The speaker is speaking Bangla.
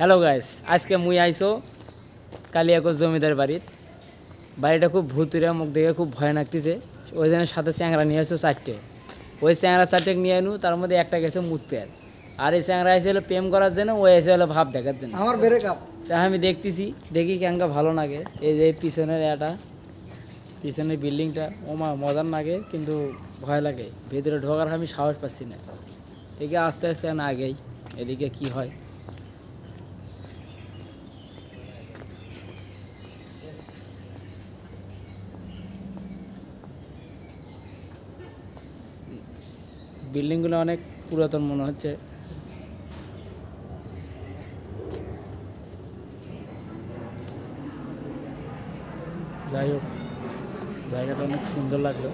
হ্যালো গাইস, আজকে মুই আইসো কালিয়াকোর জমিদার বাড়িটা খুব ভুতুরে, মুখ দেখে খুব ভয় লাগতেছে। ওই জনের সাথে চ্যাংরা নিয়ে আসো 4টে। ওই চ্যাংরা 4টে নিয়ে আনু, তার মধ্যে একটা গেছে মুতপেয়ার, আর এই চ্যাংরা এসে হলো প্রেম করার জন্য, ওই এসে হলো ভাব দেখার জন্য। আমার বেড়ে কাপ তা আমি দেখতেছি, দেখি ক্যাঙ্গা ভালো লাগে। এই যে পিছনের পিছনের বিল্ডিংটা ওমা মজার লাগে, কিন্তু ভয় লাগে। ভেতরে ঢোকার আমি সাহস পাচ্ছি না। দেখি আস্তে আস্তে না আগেই এদিকে কি হয়। বিল্ডিংগুলো অনেক পুরাতন মনে হচ্ছে। যাই হোক, জায়গাটা অনেক সুন্দর লাগলো।